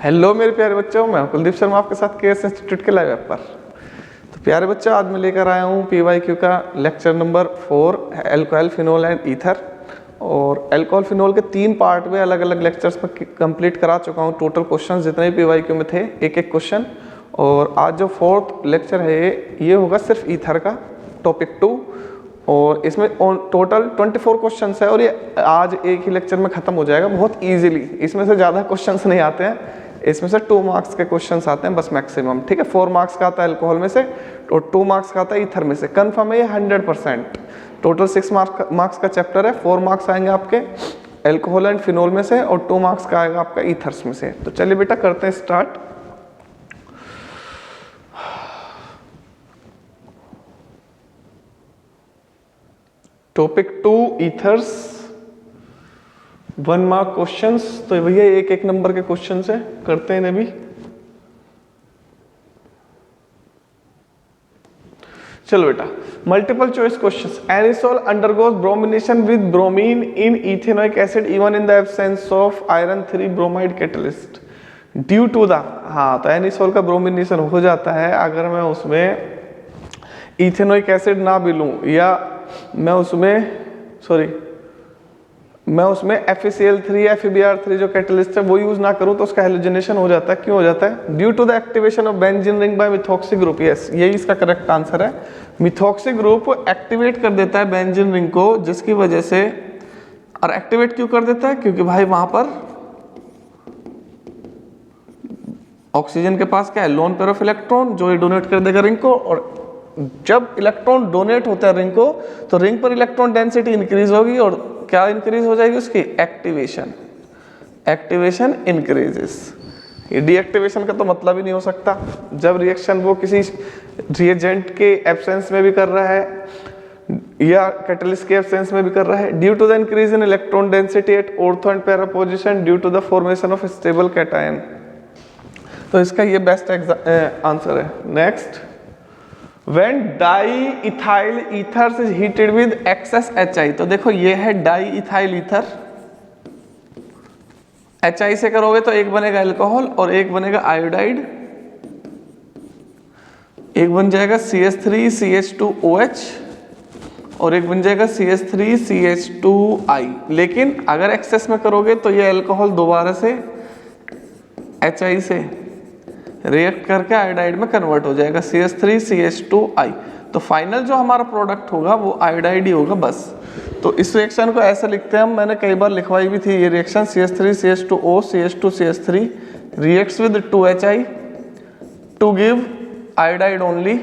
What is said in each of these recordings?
Hello मेरे प्यारे बच्चों, मैं कुलदीप शर्मा आपके साथ केएस इंस्टीट्यूट के लाइव ऐप पर। तो प्यारे बच्चों, आज मैं लेकर आया हूँ पीवाईक्यू का lecture number 4 alcohol phenol and ether. और अल्कोहल फिनोल के 3 पार्ट में अलग अलग लेक्चर्स पर कंप्लीट करा चुका हूँ। टोटल क्वेश्चन जितने भी पीवाईक्यू में थे, एक एक क्वेश्चन। और आज जो 4th लेक्चर है ये होगा सिर्फ ईथर का, टॉपिक 2। और इसमें टोटल 24 क्वेश्चन है और ये आज एक ही लेक्चर में खत्म हो जाएगा बहुत इजीली। इसमें से ज़्यादा क्वेश्चंस नहीं आते हैं, इसमें से 2 मार्क्स के क्वेश्चंस आते हैं बस मैक्सिमम। ठीक है, 4 मार्क्स का आता है अल्कोहल में से और 2 मार्क्स का आता है ईथर में से। कंफर्म है ये 100%। टोटल 6 मार्क्स का चैप्टर है। 4 मार्क्स आएंगे आपके अल्कोहल एंड फिनोल में से और 2 मार्क्स का आएगा आपका ईथर्स में से। तो चलिए बेटा करते हैं start. Topic 2 ethers, 1 mark questions. तो भैया एक एक नंबर के क्वेश्चन से करते हैं इन्हें भी। चलो बेटा, multiple choice questions. Anisole undergoes bromination with bromine in ethanoic acid even in the absence of iron 3 bromide catalyst due to the. हाँ, तो एनिसोल का ब्रोमिनेशन हो जाता है अगर मैं उसमें इथेनोइक एसिड ना भी लूं, या मैं उसमें FeCl3 FeBr3 जो कैटलिस्ट है वो यूज ना करूं तो उसका हैलोजिनेशन हो जाता है। क्यों हो जाता है? Due to the activation of benzene ring by methoxy group. Yes, यही इसका करेक्ट आंसर है। मिथॉक्सी ग्रुप एक्टिवेट कर देता है बेंजीन रिंग को, जिसकी वजह से, और एक्टिवेट क्यों कर देता है? क्योंकि भाई वहां पर ऑक्सीजन के पास क्या है? लोन पेयर ऑफ इलेक्ट्रॉन, जो ये डोनेट कर देगा रिंग को। और जब इलेक्ट्रॉन डोनेट होता है रिंग को तो रिंग पर इलेक्ट्रॉन डेंसिटी इंक्रीज होगी और क्या इंक्रीज हो जाएगी? उसकी एक्टिवेशन इंक्रीजेस। ये डीएक्टिवेशन का तो मतलब ही नहीं हो सकता जब रिएक्शन वो किसी रिएजेंट के एब्सेंस में भी कर रहा है या कैटलिस्ट के एब्सेंस में भी कर रहा है। Due to the increase in electron density at ortho and para position due to the formation of stable cation. तो इसका ये बेस्ट आंसर है। Next, When diethyl ethers is heated with excess HI। तो देखो ये है डाईइथाइल ईथर। HI से करोगे तो एक बनेगा अल्कोहल और एक बनेगा आयोडाइड, एक बन जाएगा CH3CH2OH और एक बन जाएगा CH3CH2I। लेकिन अगर एक्सेस में करोगे तो ये अल्कोहल दोबारा से HI से रिएक्ट करके आयोडाइड में कन्वर्ट हो जाएगा CH3CH2I। तो फाइनल जो हमारा प्रोडक्ट होगा वो आयोडाइड ही होगा बस। तो इस रिएक्शन को ऐसे लिखते हैं हम, मैंने कई बार लिखवाई भी थी ये reaction. CH3CH2O CH2CH3 reacts with 2HI to give iodide only,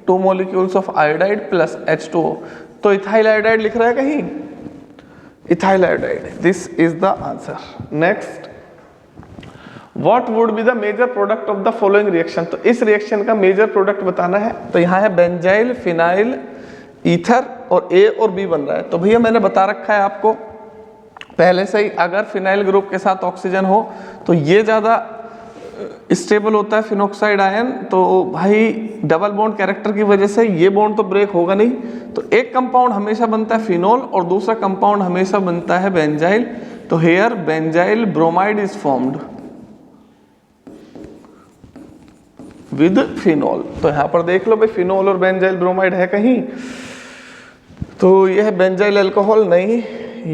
2 molecules of iodide plus H2O। तो इथाइल आयोडाइड लिख रहा है कहीं, ethyl iodide. This is the answer. Next, What would be the major product of the following reaction। तो इस reaction का major product बताना है। तो यहाँ है बेंजाइल, फिनाइल, ईथर और A और B बन रहा है। तो भैया मैंने बता रखा है आपको पहले से ही, अगर फिनाइल ग्रुप के साथ ऑक्सीजन हो तो ये ज़्यादा स्टेबल होता है फिनॉक्साइड आयन। तो भाई डबल बॉन्ड कैरेक्टर की वजह से ये बॉन्ड तो ब्रेक होगा नहीं। तो एक कंपाउंड हमेशा बनता है फिनोल और दूसरा कंपाउंड हमेशा बनता है बेंजाइल। तो here benzyl bromide is formed with phenol. तो यहां पर देख लो भाई, फिनोल और बेंजाइल ब्रोमाइड है कहीं? तो ये है बेंजाइल अल्कोहल नहीं,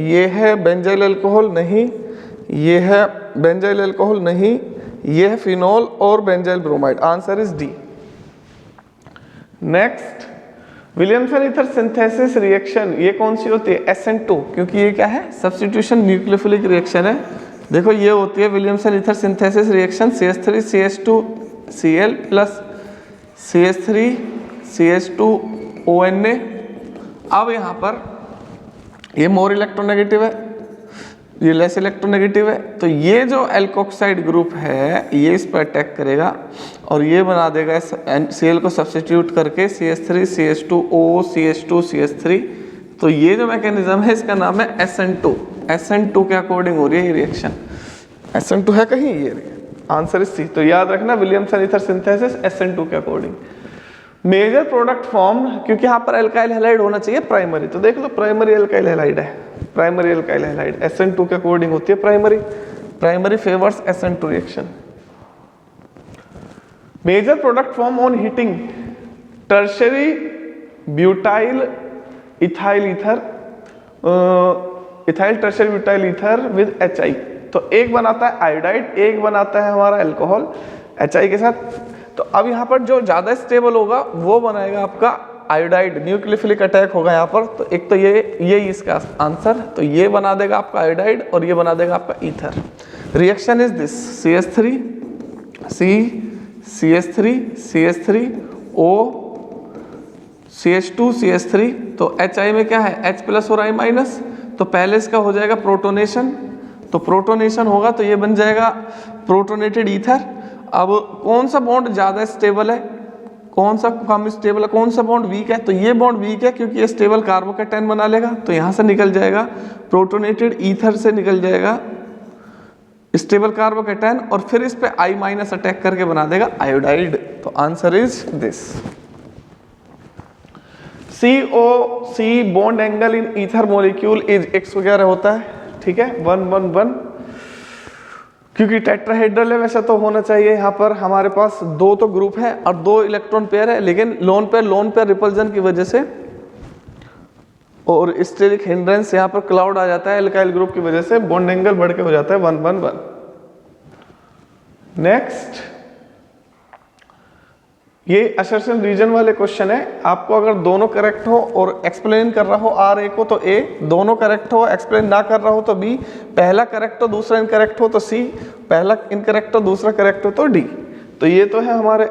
ये है बेंजाइल अल्कोहल नहीं, ये है बेंजाइल अल्कोहल नहीं, ये है फिनोल और benzyl bromide. Answer is D. Next, Williamson ether synthesis reaction, ये कौन सी होती है? SN2, क्योंकि ये क्या है? सब्स्टिट्यूशन न्यूक्लियोफिलिक रिएक्शन है। देखो ये होती है Williamson ether synthesis reaction. CH3CH2Cl plus CH3CH2ONA। अब यहाँ पर ये मोर इलेक्ट्रोनेगेटिव है, ये लेस इलेक्ट्रोनेगेटिव है। तो ये जो एल्कोक्साइड ग्रुप है ये इस पर अटैक करेगा और ये बना देगा Cl को सब्स्टिट्यूट करके CH3CH2O CH2CH3। तो ये जो मैकेनिज्म है इसका नाम है SN2। SN2 के अकॉर्डिंग हो रही है ये रिएक्शन। SN2 है कहीं? ये आंसर इज सी। तो याद रखना, विलियमसन ईथर सिंथेसिस SN2 के अकॉर्डिंग। मेजर प्रोडक्ट फॉर्म, क्योंकि यहाँ पर अल्काइल हैलाइड होना चाहिए प्राइमरी। तो देख लो प्राइमरी अल्काइल हैलाइड है, प्राइमरी अल्काइल हैलाइड SN2 के अकॉर्डिंग होती है primary. Primary favours SN2 reaction. Major product form on heating tertiary butyl ethyl ether, ethyl tertiary butyl ether with HI। तो एक बनाता है आयोडाइड, एक बनाता है हमारा अल्कोहल HI के साथ। तो अब यहाँ पर जो ज्यादा स्टेबल होगा वो बनाएगा आपका आयोडाइड, न्यूक्लियोफिलिक अटैक होगा यहाँ पर। तो एक तो ये इसका आंसर, तो ये बना देगा आपका आयोडाइड और ये बना देगा आपका ether. Reaction is this CH3 CH3 CH3 O CH2 CH3। तो HI में क्या है H प्लस और I माइनस, तो पहले इसका हो जाएगा प्रोटोनेशन, तो प्रोटोनेशन होगा तो ये बन जाएगा प्रोटोनेटेड ईथर। अब कौन सा बॉन्ड ज्यादा स्टेबल है, कौन सा कम स्टेबल है, कौन सा बॉन्ड वीक है, तो ये बॉन्ड वीक है क्योंकि ये स्टेबल कार्बोकैटायन बना लेगा। तो यहां से निकल जाएगा प्रोटोनेटेड ईथर से निकल जाएगा स्टेबल कार्बोकैटायन और फिर इस पे I माइनस अटैक करके बना देगा आयोडाइड। तो answer is this. COC bond angle in ether molecule is X वगैरह होता है, ठीक है 111, क्योंकि टेट्राहेड्रल है वैसे तो होना चाहिए। यहाँ पर हमारे पास दो तो ग्रुप है और दो इलेक्ट्रॉन पेयर है, लेकिन लोन पेयर रिपल्जन की वजह से और स्टेरिक हिंड्रेंस यहाँ पर क्लाउड आ जाता है एल्काइल ग्रुप की वजह से, बॉन्ड एंगल बढ़ के हो जाता है 111। नेक्स्ट, ये असर्शन रीजन वाले क्वेश्चन है। आपको अगर दोनों करेक्ट हो और एक्सप्लेन कर रहा हो R को तो A, दोनों करेक्ट हो एक्सप्लेन ना कर रहा हो तो B, पहला करेक्ट हो दूसरा इनकरेक्ट हो तो C, पहला इनकरेक्ट हो दूसरा करेक्ट हो तो D। तो ये तो है हमारे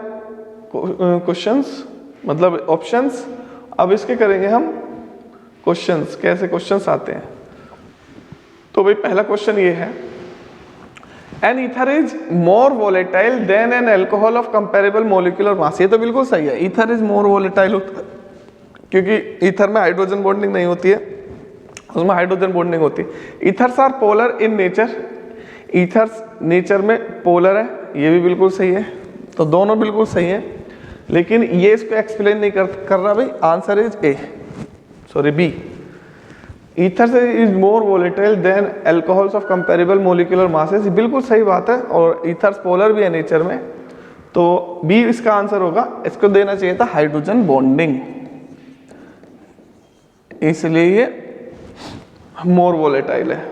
क्वेश्चंस, मतलब ऑप्शंस। अब इसके करेंगे हम क्वेश्चंस, कैसे क्वेश्चंस आते हैं। तो भाई पहला क्वेश्चन ये है, an ether is more volatile than an alcohol of comparable molecular mass. ये तो बिल्कुल सही है, ईथर इज मोर वोलेटाइल होता है क्योंकि ईथर में हाइड्रोजन बॉन्डिंग नहीं होती है, उसमें हाइड्रोजन बॉन्डिंग होती है। Ethers are polar in nature, ethers nature में पोलर है, ये भी बिल्कुल सही है। तो दोनों बिल्कुल सही है, लेकिन ये इसको एक्सप्लेन नहीं कर रहा भाई। Answer is B। Ether is more volatile than alcohols of comparable molecular masses, बिल्कुल सही बात है। और ईथर्स पोलर भी है नेचर में, तो बी इसका आंसर होगा। इसको देना चाहिए था हाइड्रोजन बॉन्डिंग, इसलिए ये मोर वोलेटाइल है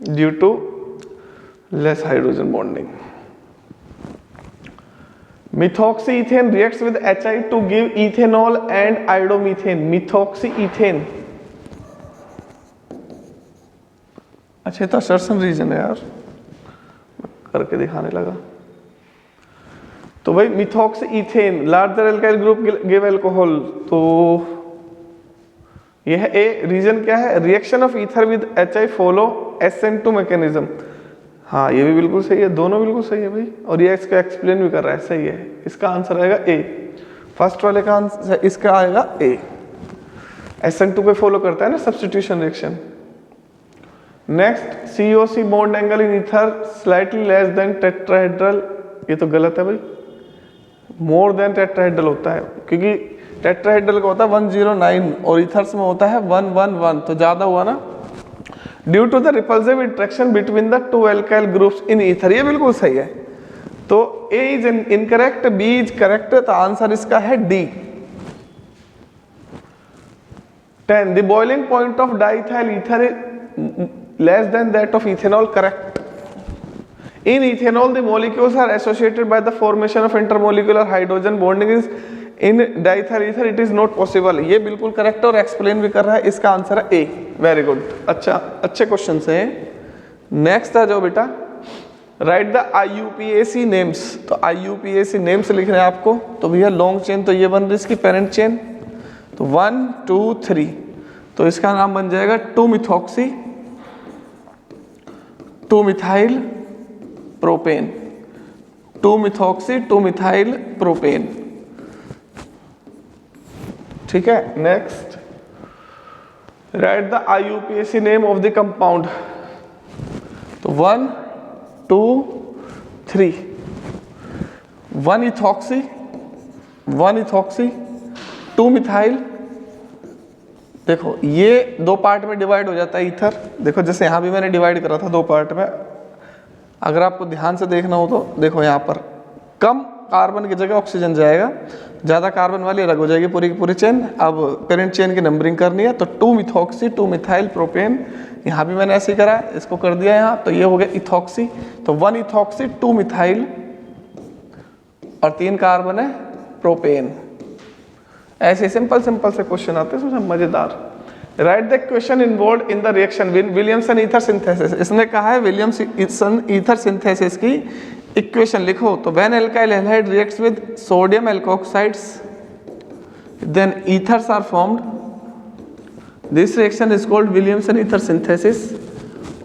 due to less hydrogen bonding. Methoxyethane reacts with HI to give ethanol and iodomethane. Methoxyethane, अच्छा तो असर्शन रीजन है यार, करके दिखाने लगा। तो भाई methoxyethane larger alkyl group give alcohol, तो यह ए। रीजन क्या है, reaction of ether with HI follow SN2 mechanism. हाँ ये भी बिल्कुल सही है, दोनों बिल्कुल सही है भाई। और ये इसका एक्सप्लेन भी कर रहा है, सही है। इसका आंसर आएगा ए, फर्स्ट वाले का आंसर इसका आएगा ए। SN2 पे फॉलो करता है ना substitution reaction. Next, COC bond angle in ether slightly less than tetrahedral, ये तो गलत है भाई, मोर देन टेट्राहेड्रल होता है, क्योंकि टेट्राहेड्रल का होता है 109 और ईथर्स में होता है 111, तो ज्यादा हुआ ना। Due to the repulsive interaction between the two alkyl groups in ether, ये बिल्कुल सही है। तो A is incorrect, B is correct, तो आंसर इसका है D. 10 the boiling point of diethyl ether less than that of ethanol, correct. In ethanol the molecules are associated by the formation of intermolecular hydrogen bonding is in diethyl ether it is not possible, ये बिल्कुल correct और explain भी कर रहा है। इसका answer है ए, very good, अच्छा अच्छे क्वेश्चन से। नेक्स्ट आ जाओ बेटा, राइट द IUPAC नेम्स। तो IUPAC नेम्स लिखने हैं आपको, तो भैया लॉन्ग चेन तो ये बन रही इसकी पेरेंट चेन, तो 1 2 3, तो इसका नाम बन जाएगा 2-मिथॉक्सी 2-मिथाइल प्रोपेन, 2-मिथॉक्सी 2-मिथाइल प्रोपेन, ठीक है। Next, right the IUPAC name of the compound. तो 1 2 3, 1-इथॉक्सी 2-मिथाइल। देखो ये दो पार्ट में डिवाइड हो जाता है ईथर, देखो जैसे यहाँ भी मैंने डिवाइड करा था दो पार्ट में। अगर आपको ध्यान से देखना हो तो देखो यहाँ पर कम कार्बन की जगह ऑक्सीजन जाएगा, ज़्यादा कार्बन वाली अलग हो जाएगी पूरी की पूरी चेन। अब पेरेंट चेन की नंबरिंग करनी है, तो 2 मिथॉक्सी 2 मिथाइल प्रोपेन, यहाँ भी मैंने ऐसे ही करा है, इसको कर दिया यहाँ, तो ये हो गया इथॉक्सी, तो 1 इथॉक्सी 2 मिथाइल और 3 कार्बन है प्रोपेन। ऐसे सिंपल सिंपल से क्वेश्चन आते हैं, सोचा मजेदार। Write the equation involved in the reaction Williamson ether synthesis. इसने कहा है विलियमसन ईथर सिंथेसिस की इक्वेशन लिखो। तो when alkyl halide reacts with sodium alkoxides then ethers are formed, this reaction is called Williamson ether synthesis,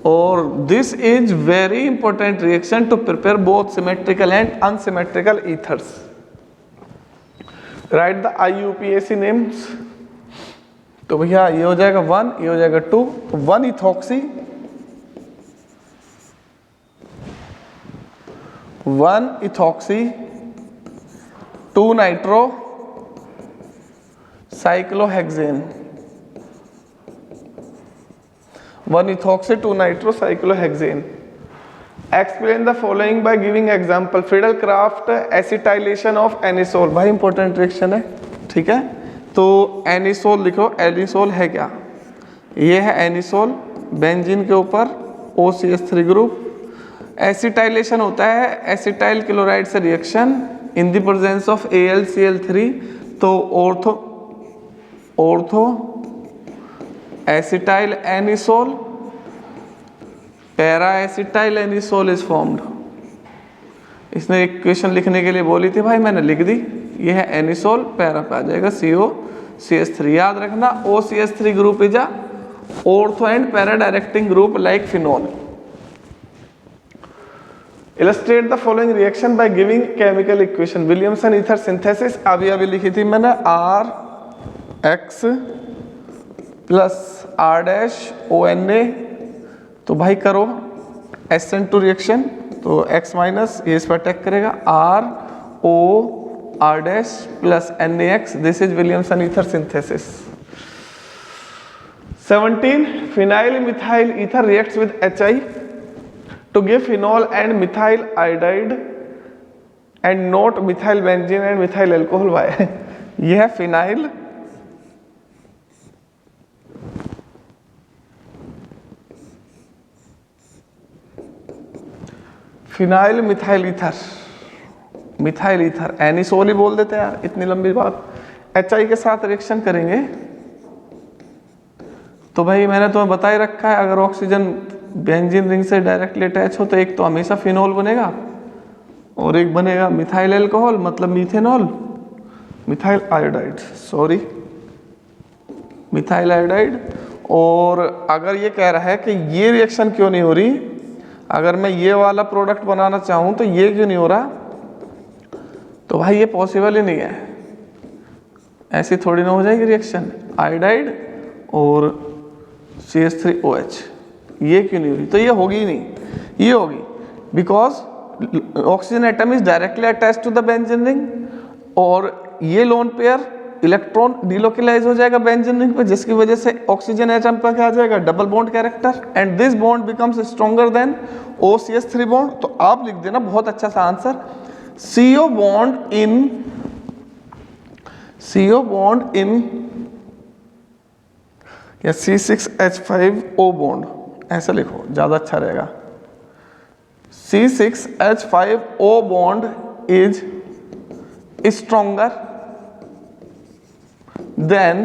और this is very important reaction to prepare both symmetrical and unsymmetrical ethers. Write the IUPAC names. तो भैया ये हो जाएगा 1, ये हो जाएगा 2, तो 1 ethoxy 1 ethoxy 2 nitro cyclohexane, 1 ethoxy 2 nitro cyclohexane. Explain the following by giving example. Friedel craft acetylation of anisole, भाई इंपॉर्टेंट रिएक्शन है, ठीक है। तो एनिसोल लिखो, एनिसोल है क्या, ये है एनिसोल, बेंजीन के ऊपर OCH3 ग्रुप। एसिटाइलेशन होता है एसिटाइल क्लोराइड से reaction in the presence of AlCl3, तो ortho acetyl anisole, para acetyl anisole is formed. इसने इक्वेशन लिखने के लिए बोली थी भाई, मैंने लिख दी, ये है एनिसोल, पैरा पे आ जाएगा COCH3। याद रखना OCH3 group is a ortho and para directing group like phenol. Illustrate the following reaction by giving chemical equation. Williamson ether synthesis अभी लिखी थी मैंने, RX प्लस R-ONA, तो भाई करो SN2 रिएक्शन, तो X माइनस ये इस पर अटैक करेगा, ROR' plus NaX, this is Williamson ether synthesis. 17 phenyl methyl ether reacts with HI to give phenol and methyl iodide and not methyl benzene and methyl alcohol. Why? ये है phenyl phenyl methyl ether, methyl ether anisole ही बोल देते हैं यार, इतनी लंबी बात। HI के साथ रिएक्शन करेंगे, तो भाई मैंने तुम्हें बता ही रखा है, अगर ऑक्सीजन बेंजीन रिंग से डायरेक्टली अटैच हो तो एक तो हमेशा फिनोल बनेगा और एक बनेगा मिथाइल अल्कोहल, मतलब methanol, methyl iodide, sorry methyl iodide. और अगर ये कह रहा है कि ये रिएक्शन क्यों नहीं हो रही, अगर मैं ये वाला प्रोडक्ट बनाना चाहूँ तो ये क्यों नहीं हो रहा, तो भाई ये पॉसिबल ही नहीं है, ऐसी थोड़ी ना हो जाएगी रिएक्शन। आयोडाइड और CH3OH, ये क्यों नहीं हुई, तो ये होगी ही नहीं, ये होगी because oxygen atom is directly attached to the benzene ring, और ये लोन पेयर इलेक्ट्रॉन डिलोकलाइज हो जाएगा बेंजीन रिंग पे, जिसकी वजह से ऑक्सीजन एटम पर क्या आ जाएगा, double bond character, and this bond becomes stronger than OCH3 bond. तो आप लिख देना बहुत अच्छा सा आंसर, CO बॉन्ड इन या C6H5O बॉन्ड, ऐसा लिखो ज्यादा अच्छा रहेगा। C6H5O bond is stronger than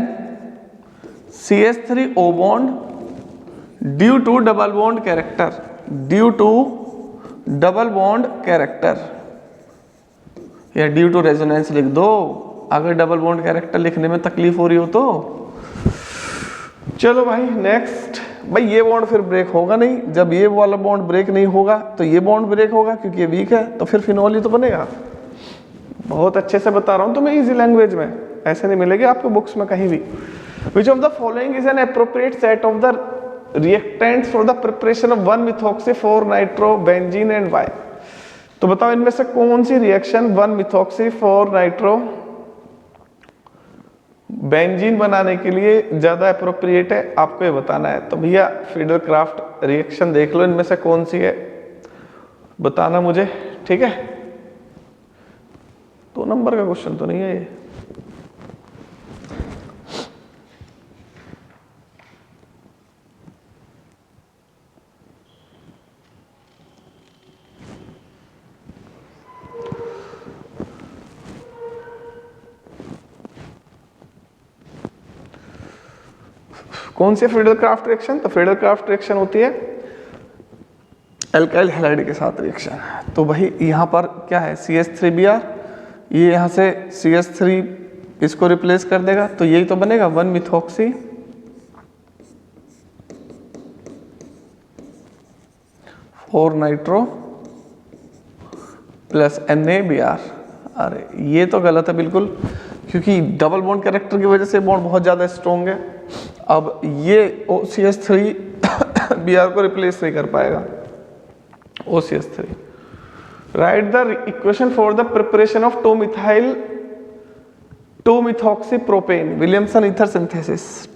CH3O bond due to double bond character, due to double bond character, या ड्यू टू रेजोनेंस लिख दो अगर डबल बॉन्ड कैरेक्टर लिखने में तकलीफ हो रही हो तो। चलो भाई नेक्स्ट, भाई ये बॉन्ड फिर ब्रेक होगा नहीं, जब ये वाला बॉन्ड ब्रेक नहीं होगा तो ये बॉन्ड ब्रेक होगा, क्योंकि ये वीक है, तो फिर फिनोल ही तो बनेगा। बहुत अच्छे से बता रहा हूं तुम्हें इजी लैंग्वेज में, ऐसे नहीं मिलेगी आपको बुक्स में कहीं भी। Which of the following is an appropriate set of the reactants for the preparation of 1 methoxy 4 nitro benzene and Y. तो बताओ इनमें से कौन सी रिएक्शन 1 मिथॉक्सी 4 नाइट्रो बेंजीन बनाने के लिए ज्यादा अप्रोप्रिएट है, आपको ये बताना है। तो भैया फ्रीडल क्राफ्ट रिएक्शन देख लो, इनमें से कौन सी है बताना मुझे, ठीक है। 2 नंबर का क्वेश्चन तो नहीं है ये। कौन सी फ्रीडल क्राफ्ट रिएक्शन? तो फ्रीडल क्राफ्ट रिएक्शन होती है एल्काइल हैलाइड के साथ रिएक्शन। तो भाई यहाँ पर क्या है, CH3Br, ये यहाँ से CH3 इसको रिप्लेस कर देगा, तो यही तो बनेगा 1 मिथॉक्सी 4 नाइट्रो प्लस NaBr। अरे ये तो गलत है बिल्कुल, क्योंकि डबल बॉन्ड कैरेक्टर की वजह से बॉन्ड बहुत ज़्यादा स्ट्रॉन्ग है। अब ये CH3Br को रिप्लेस नहीं कर पाएगा, OCH3। Write the equation for the preparation of two methoxy propane Williamson ether synthesis.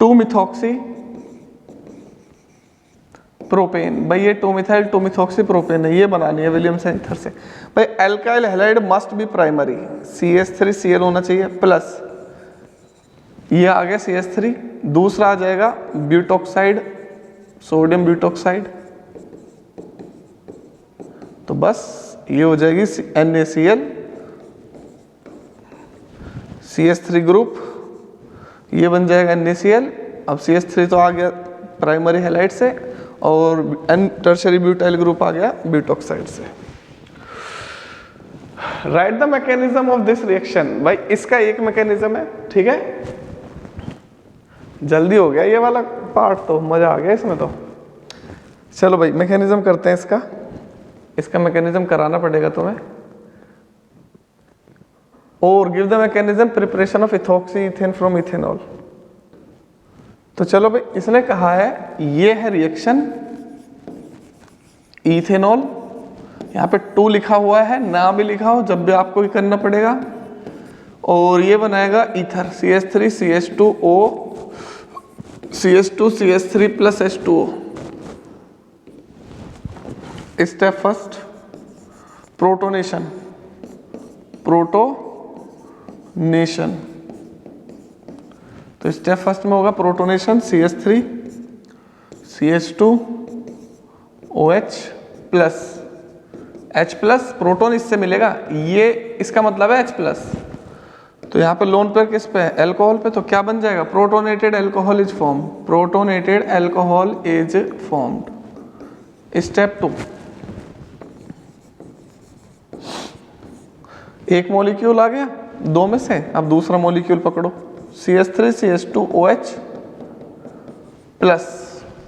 Two methoxy propane, भाई ये 2-मिथाइल-2-मिथॉक्सी-प्रोपेन है, ये बनानी है विलियमसन ईथर से। भाई alkyl halide must be primary, CH3Cl होना चाहिए, प्लस ये आ गया CH3, दूसरा आ जाएगा ब्यूटॉक्साइड, सोडियम ब्यूटॉक्साइड, तो बस ये हो जाएगी NaCl, CH3 ग्रुप, ये बन जाएगा NaCl। अब CH3 तो आ गया प्राइमरी हैलाइड से, और टर्शियरी ब्यूटाइल ग्रुप आ गया ब्यूटॉक्साइड से। Right the mechanism of this reaction. भाई इसका एक मैकेनिज्म है, ठीक है, जल्दी हो गया ये वाला पार्ट, तो मजा आ गया इसमें तो। चलो भाई मैकेनिज्म करते हैं इसका मैकेनिज्म कराना पड़ेगा तुम्हें। और give the mechanism preparation of ethoxy ethane from ethanol. तो चलो भाई, इसने कहा है ये है रिएक्शन इथेनॉल, यहाँ पे 2 लिखा हुआ है, ना भी लिखा हो जब भी आपको ही करना पड़ेगा, और ये बनाएगा ether CH3 CH2O CH2 CH3 plus H2O। Step first, protonation. तो स्टेप फर्स्ट में होगा protonation, CH3 CH2OH plus H plus, proton इससे मिलेगा, ये इसका मतलब है H प्लस। तो यहाँ पे लोन पेयर किस पे है, एल्कोहल पे, तो क्या बन जाएगा, protonated alcohol is form, protonated alcohol is formed. Step 2, एक मॉलिक्यूल आ गया 2 में से, अब दूसरा मॉलिक्यूल पकड़ो, CH3 CH2OH प्लस,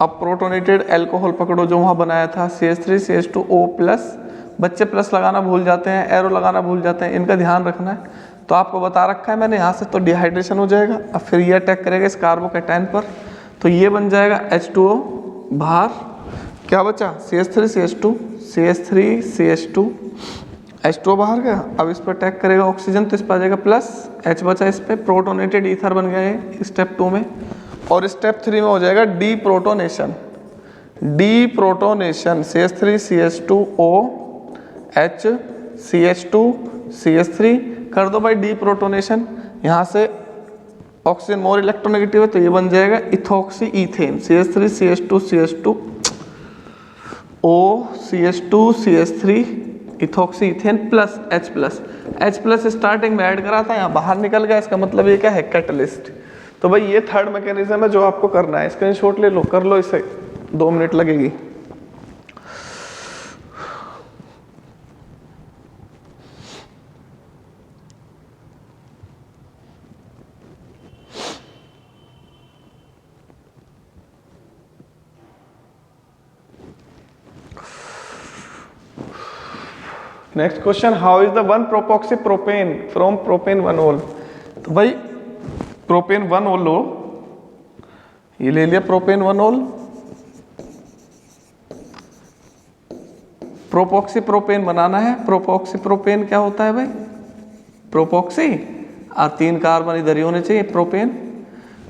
अब प्रोटोनेटेड एल्कोहल पकड़ो जो वहां बनाया था, CH3 CH2O प्लस। बच्चे प्लस लगाना भूल जाते हैं, एरो लगाना भूल जाते हैं, इनका ध्यान रखना है। तो आपको बता रखा है मैंने, यहाँ से तो डिहाइड्रेशन हो जाएगा, अब फिर ये अटैक करेगा इस कार्बोकैटायन पर, तो ये बन जाएगा H2O, बाहर क्या बचा, CH3 CH2 CH3 CH2 H2O बाहर गया। अब इस पर अटैक करेगा ऑक्सीजन, तो इस पर आ जाएगा प्लस, H बचा, इस पर प्रोटोनेटेड ईथर बन गया है स्टेप 2 में। और स्टेप 3 में हो जाएगा deprotonation. Deprotonation CH3 CH2OH CH2 CH3 कर दो भाई डीप्रोटोनेशन, यहाँ से ऑक्सीजन मोर इलेक्ट्रोनेगेटिव है, तो ये बन जाएगा ethoxy ethane, CH3 CH2 CH2O CH2 CH3 ethoxy ethane plus H plus. H plus starting में ऐड करा था, यहाँ बाहर निकल गया, इसका मतलब ये क्या है, कैटलिस्ट। तो भाई ये थर्ड मैकेनिज्म है जो आपको करना है, स्क्रीनशॉट ले लो, कर लो इसे, 2 मिनट लगेगी। Next question, how is the 1 propoxy propane from propane 1-ol। तो भाई प्रोपेन 1-ol लो, ये ले लिया प्रोपेन 1-ol, प्रोपॉक्सी प्रोपेन बनाना है। प्रोपॉक्सी प्रोपेन क्या होता है भाई, प्रोपॉक्सी और 3 कार्बन इधर ही होने चाहिए, प्रोपेन।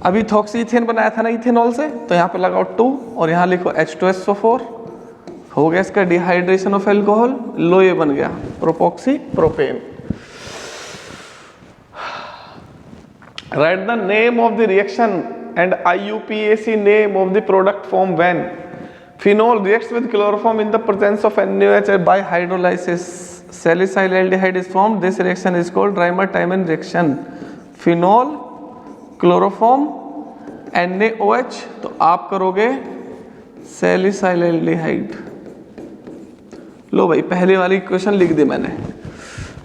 अभी इथॉक्सी इथेन बनाया था ना इथेनॉल से, तो यहाँ पे लगाओ 2 और यहाँ लिखो H2SO4, हो गया इसका डिहाइड्रेशन ऑफ एल्कोहल, लो ये बन गया propoxy propane. Write the name of the reaction and IUPAC name of the product form when phenol reacts with chloroform in the presence of NaOH by hydrolysis. Salicylaldehyde is formed. This reaction is called Reimer-Tiemann reaction. Phenol, chloroform, NaOH, तो आप करोगे salicylaldehyde। लो भाई पहले वाली equation लिख दी मैंने।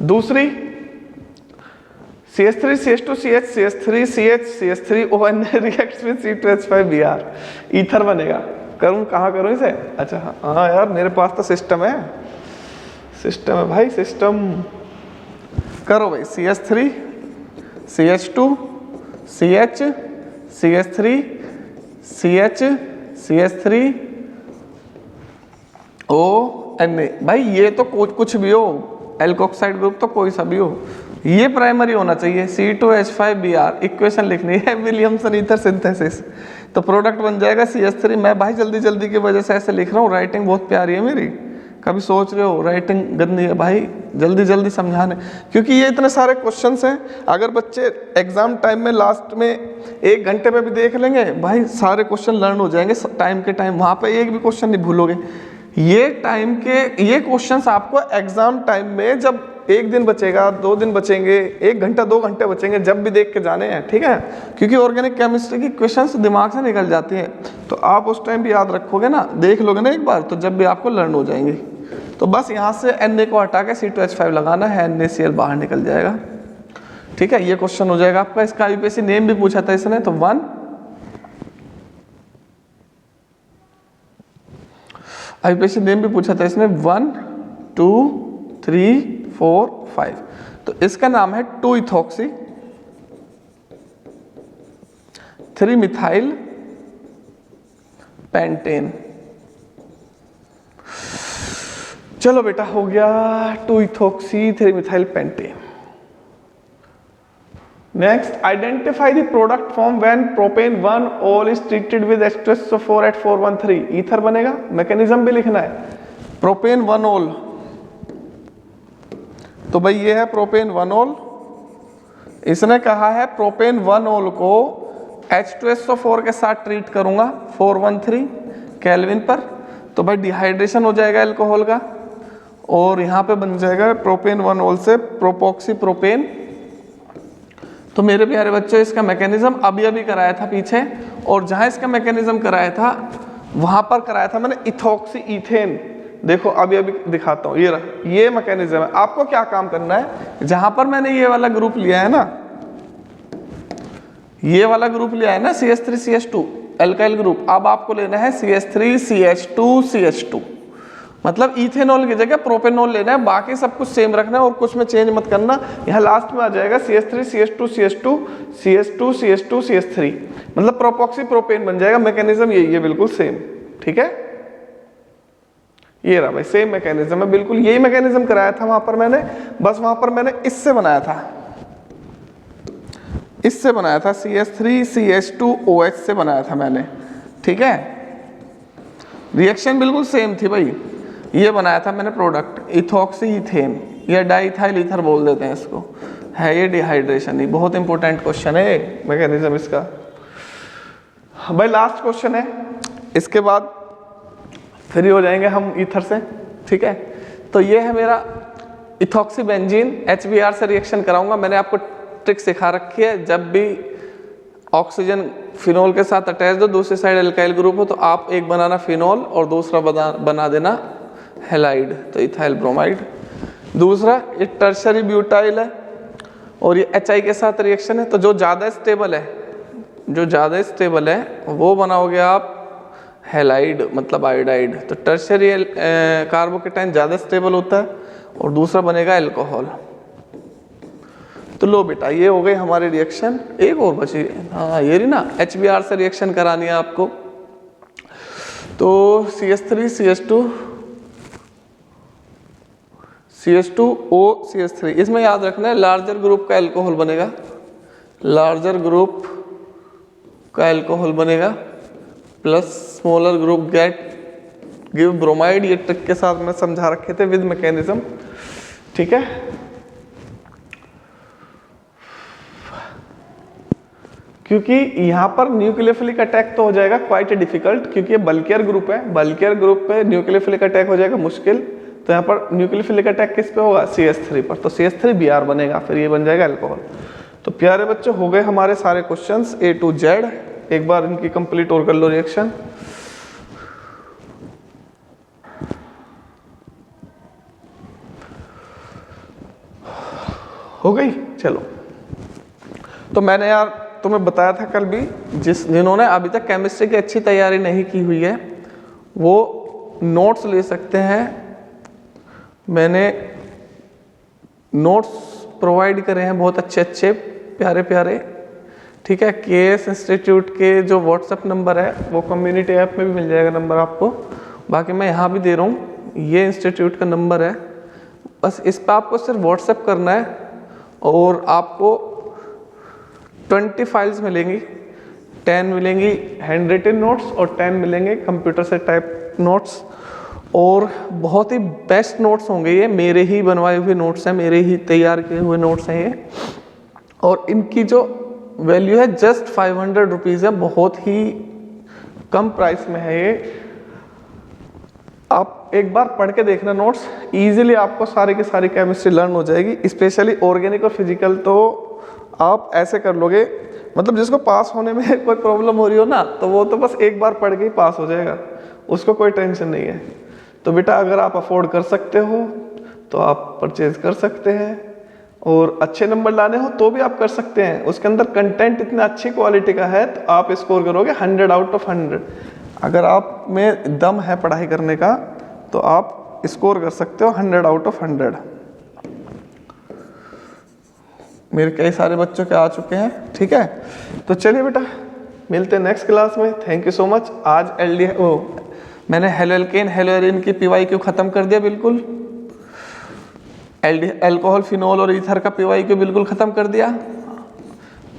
दूसरी CH3 CH2 CH CH3 CH CH3ON reacts with C2H5Br, ether बनेगा। करूँ कहाँ करूँ इसे? अच्छा हाँ यार मेरे पास तो सिस्टम है, सिस्टम है भाई सिस्टम। करो भाई CH3 CH2 CH CH3 CH CH3 ONA। भाई ये तो कुछ भी हो, एल्कोक्साइड ग्रुप तो कोई सा भी हो, ये प्राइमरी होना चाहिए। C2H5Br इक्वेशन लिखनी है, विलियमसन ईथर सिंथेसिस, तो प्रोडक्ट बन जाएगा CH3। मैं भाई जल्दी जल्दी की वजह से ऐसे लिख रहा हूँ, राइटिंग बहुत प्यारी है मेरी। कभी सोच रहे हो राइटिंग गंदी है, भाई जल्दी जल्दी समझाने, क्योंकि ये इतने सारे क्वेश्चंस हैं। अगर बच्चे एग्जाम टाइम में लास्ट में 1 घंटे में भी देख लेंगे भाई, सारे क्वेश्चन लर्न हो जाएंगे टाइम के टाइम, वहाँ पे एक भी क्वेश्चन नहीं भूलोगे। ये टाइम के ये क्वेश्चंस आपको एग्जाम टाइम में, जब 1 दिन बचेगा 2 दिन बचेंगे 1 घंटा 2 घंटे बचेंगे, जब भी देख के जाने हैं, ठीक है, क्योंकि ऑर्गेनिक केमिस्ट्री की क्वेश्चंस दिमाग से निकल जाती हैं। तो आप उस टाइम भी याद रखोगे ना, देख लोगे ना एक बार, तो जब भी आपको लर्न हो जाएंगे। तो बस यहाँ से Na को हटा के C2H5 लगाना है, NaCl बाहर निकल जाएगा, ठीक है। ये क्वेश्चन हो जाएगा आपका। इसका IUPAC नेम भी पूछा था इसने, तो 1 IUPAC नेम भी पूछा था इसने, 1 2 3 4 5। तो इसका नाम है 2-इथॉक्सी 3-मिथाइल पेंटेन। चलो बेटा हो गया two ethoxy three methyl pentane. Next, identify the product form when propane 1-ol is treated with H2SO4 at 413, ether बनेगा। मैकेनिज्म भी लिखना है। प्रोपेन 1-ol, तो भाई ये है प्रोपेन 1-ol। इसने कहा है प्रोपेन 1-ol को H2SO4 के साथ ट्रीट करूंगा 413 केल्विन पर, तो भाई डिहाइड्रेशन हो जाएगा अल्कोहल का, और यहाँ पे बन जाएगा प्रोपेन 1-ol से प्रोपॉक्सी प्रोपेन। तो मेरे प्यारे बच्चों, इसका मैकेनिज्म अभी अभी कराया था पीछे, और जहाँ इसका मैकेनिज्म कराया था वहाँ पर कराया था मैंने इथॉक्सी इथेन। देखो अभी अभी दिखाता हूँ, ये मैकेनिज्म है। आपको क्या काम करना है, जहां पर मैंने ये वाला ग्रुप लिया है ना, ये वाला ग्रुप लिया है ना CH3 CH2 एल्काइल ग्रुप, अब आपको लेना है CH3 CH2 CH2, मतलब इथेनॉल की जगह प्रोपेनॉल लेना है। बाकी सब कुछ सेम रखना है और कुछ में चेंज मत करना। यहाँ लास्ट में आ जाएगा CH3 CH2 CH2 CH2 CH2 CH3, मतलब प्रोपॉक्सी प्रोपेन बन जाएगा। मैकेनिज्म यही है, बिल्कुल सेम, ठीक है। ये रहा भाई, सेम मैकेनिज्म है, बिल्कुल यही मैकेनिज्म कराया था वहां पर मैंने, बस वहां पर मैंने इससे बनाया था, इससे बनाया था CH3 CH2OH से बनाया था मैंने, ठीक है। रिएक्शन बिल्कुल सेम थी भाई। ये बनाया था मैंने प्रोडक्ट इथॉक्सी इथेन, या डाइथाइल ईथर बोल देते हैं इसको, है ये डिहाइड्रेशन ही। बहुत इंपॉर्टेंट क्वेश्चन है मैकेनिज्म इसका। भाई लास्ट क्वेश्चन है, इसके बाद फ्री हो जाएंगे हम ईथर से, ठीक है। तो ये है मेरा इथॉक्सी बेंजीन, HBr से रिएक्शन कराऊंगा। मैंने आपको ट्रिक सिखा रखी है, जब भी ऑक्सीजन फिनोल के साथ अटैच दो, दूसरी साइड एल्काइल ग्रुप हो, तो आप एक बनाना फिनोल और दूसरा बना देना हेलाइड, तो इथाइल ब्रोमाइड। दूसरा ये टर्शरी ब्यूटाइल है और ये HI के साथ रिएक्शन है, तो जो ज़्यादा स्टेबल है, जो ज़्यादा स्टेबल है वो बनाओगे आप हेलाइड, मतलब आयोडाइड। तो टर्शरी कार्बोकेटाइन ज़्यादा स्टेबल होता है और दूसरा बनेगा अल्कोहल। तो लो बेटा, ये हो गई हमारी रिएक्शन। एक और बची, हाँ ये रही ना, HBr से रिएक्शन करानी है आपको। तो CH3 CH2 CH2O CH3, इसमें याद रखना है लार्जर ग्रुप का अल्कोहल बनेगा, लार्जर ग्रुप का अल्कोहल बनेगा, plus smaller group get give bromide, ये ट्रिक के साथ मैं समझा रखे थे विद मैकेनिज्म, ठीक है। क्योंकि यहाँ पर न्यूक्लियोफिलिक अटैक तो हो जाएगा क्वाइट डिफिकल्ट, क्योंकि ये बल्कियर ग्रुप है, बल्कियर ग्रुप पे न्यूक्लियोफिलिक अटैक हो जाएगा मुश्किल। तो यहाँ पर न्यूक्लियोफिलिक अटैक किस पे होगा, CH3 पर, तो CH3 Br बनेगा, फिर ये बन जाएगा अल्कोहल। तो प्यारे बच्चों हो गए हमारे सारे क्वेश्चंस A to Z। एक बार इनकी कंप्लीट और कर लो रिएक्शन। हो गई, चलो। तो मैंने यार तुम्हें बताया था कल भी, जिन्होंने अभी तक केमिस्ट्री की अच्छी तैयारी नहीं की हुई है वो नोट्स ले सकते हैं। मैंने नोट्स प्रोवाइड करे हैं बहुत अच्छे अच्छे प्यारे प्यारे, ठीक है। KS इंस्टीट्यूट के जो व्हाट्सएप नंबर है वो कम्युनिटी ऐप में भी मिल जाएगा नंबर आपको, बाकी मैं यहाँ भी दे रहा हूँ, ये इंस्टीट्यूट का नंबर है। बस इस पर आपको सिर्फ व्हाट्सएप करना है और आपको 20 फाइल्स मिलेंगी, 10 मिलेंगी हैंड रिटन नोट्स और 10 मिलेंगे कंप्यूटर से टाइप नोट्स। और बहुत ही बेस्ट नोट्स होंगे ये, मेरे ही बनवाए हुए नोट्स हैं, मेरे ही तैयार किए हुए नोट्स हैं ये। और इनकी जो वैल्यू है जस्ट 500 रुपीज़ है, बहुत ही कम प्राइस में है ये। आप एक बार पढ़ के देखना नोट्स, इजीली आपको सारी की सारी केमिस्ट्री लर्न हो जाएगी। स्पेशली ऑर्गेनिक और फिजिकल तो आप ऐसे कर लोगे, मतलब जिसको पास होने में कोई प्रॉब्लम हो रही हो ना, तो वो तो बस एक बार पढ़ के ही पास हो जाएगा, उसको कोई टेंशन नहीं है। तो बेटा अगर आप अफोर्ड कर सकते हो तो आप परचेज कर सकते हैं, और अच्छे नंबर लाने हो तो भी आप कर सकते हैं। उसके अंदर कंटेंट इतना अच्छी क्वालिटी का है तो आप स्कोर करोगे 100 आउट ऑफ 100। अगर आप में दम है पढ़ाई करने का तो आप स्कोर कर सकते हो 100 आउट ऑफ 100। मेरे कई सारे बच्चों के आ चुके हैं, ठीक है। तो चलिए बेटा मिलते हैं नेक्स्ट क्लास में। Thank you so much. आज मैंने हेलो एल्केन हेलो एरिन की PYQ खत्म कर दिया बिल्कुल, अल्कोहल फिनोल और ईथर का PYQ बिल्कुल खत्म कर दिया।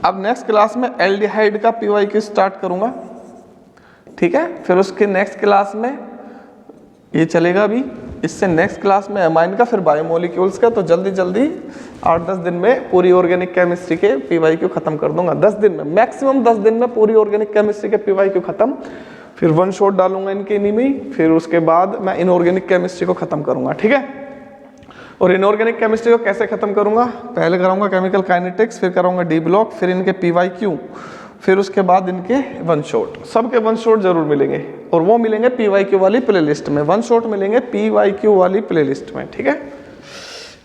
अब नेक्स्ट क्लास में एल्डिहाइड का PYQ स्टार्ट करूंगा, ठीक है। फिर उसके नेक्स्ट क्लास में ये चलेगा अभी, इससे नेक्स्ट क्लास में अमाइन का, फिर बायोमोलिक्यूल्स का। तो जल्दी जल्दी 8-10 दिन में पूरी ऑर्गेनिक केमिस्ट्री के PYQ खत्म कर दूंगा। 10 दिन में, मैक्सिमम 10 दिन में पूरी ऑर्गेनिक केमिस्ट्री के PYQ खत्म। फिर 1 शॉट डालूंगा इनके इन्हीं में, फिर उसके बाद मैं इनऑर्गेनिक केमिस्ट्री को खत्म करूंगा, ठीक है। और इनऑर्गेनिक केमिस्ट्री को कैसे खत्म करूंगा, पहले कराऊंगा केमिकल काइनेटिक्स, फिर कराऊंगा डी ब्लॉक, फिर इनके PYQ, फिर उसके बाद इनके 1 शॉट। सबके 1 शॉट जरूर मिलेंगे, और वो मिलेंगे PYQ वाली प्लेलिस्ट में। 1 शॉट मिलेंगे PYQ वाली प्लेलिस्ट में, ठीक है।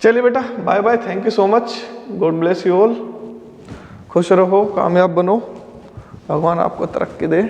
चलिए बेटा bye bye, thank you so much, God bless you all. खुश रहो, कामयाब बनो, भगवान आपको तरक्की दे।